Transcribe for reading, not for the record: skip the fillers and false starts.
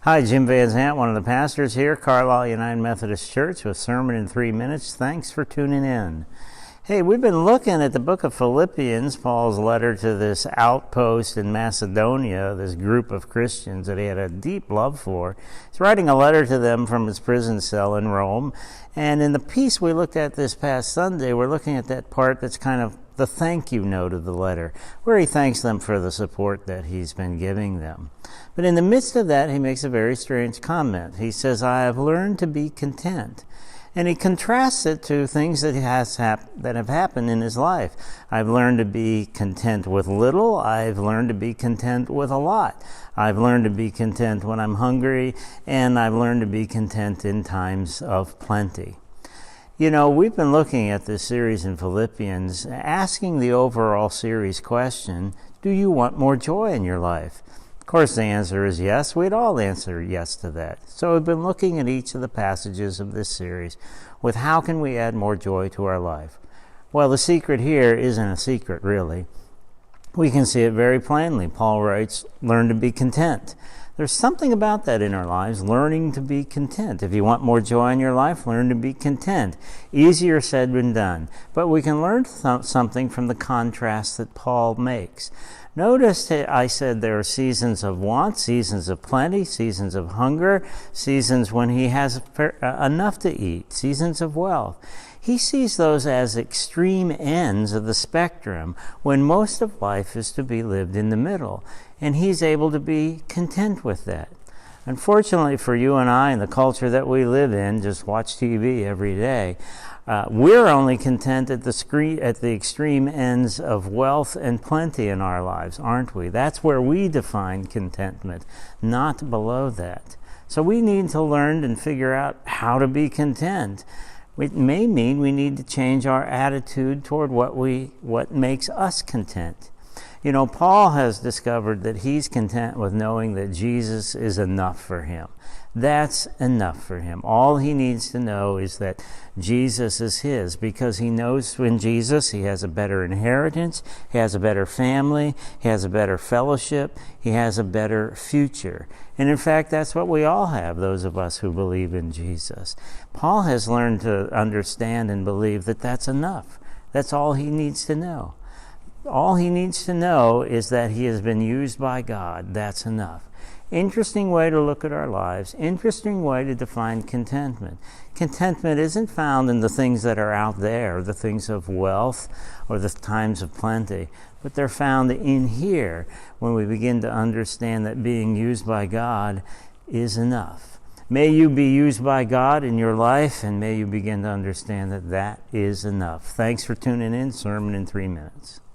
Hi, Jim Van Zant, one of the pastors here, Carlisle United Methodist Church, with Sermon in 3 Minutes. Thanks for tuning in. Hey, we've been looking at the book of Philippians, Paul's letter to this outpost in Macedonia, this group of Christians that he had a deep love for. He's writing a letter to them from his prison cell in Rome. And in the piece we looked at this past Sunday, we're looking at that part that's kind of the thank you note of the letter, where he thanks them for the support that he's been giving them. But in the midst of that, he makes a very strange comment. He says, I have learned to be content. And he contrasts it to things that have happened in his life. I've learned to be content with little. I've learned to be content with a lot. I've learned to be content when I'm hungry, and I've learned to be content in times of plenty. You know, we've been looking at this series in Philippians, asking the overall series question, do you want more joy in your life? Of course, the answer is yes. We'd all answer yes to that. So we've been looking at each of the passages of this series with how can we add more joy to our life? Well, the secret here isn't a secret, really. We can see it very plainly. Paul writes, learn to be content. There's something about that in our lives, learning to be content. If you want more joy in your life, learn to be content. Easier said than done. But we can learn something from the contrast that Paul makes. Notice that I said there are seasons of want, seasons of plenty, seasons of hunger, seasons when he has enough to eat, seasons of wealth. He sees those as extreme ends of the spectrum when most of life is to be lived in the middle, and he's able to be content with that. Unfortunately for you and I, in the culture that we live in, just watch TV every day, we're only content at the extreme ends of wealth and plenty in our lives, aren't we? That's where we define contentment, not below that. So we need to learn and figure out how to be content. It may mean we need to change our attitude toward what makes us content. You know, Paul has discovered that he's content with knowing that Jesus is enough for him. That's enough for him. All he needs to know is that Jesus is his, because he knows in Jesus he has a better inheritance, he has a better family, he has a better fellowship, he has a better future. And in fact, that's what we all have, those of us who believe in Jesus. Paul has learned to understand and believe that that's enough. That's all he needs to know. All he needs to know is that he has been used by God. That's enough. Interesting way to look at our lives. Interesting way to define contentment. Contentment isn't found in the things that are out there, the things of wealth or the times of plenty, but they're found in here when we begin to understand that being used by God is enough. May you be used by God in your life, and may you begin to understand that that is enough. Thanks for tuning in. Sermon in 3 Minutes.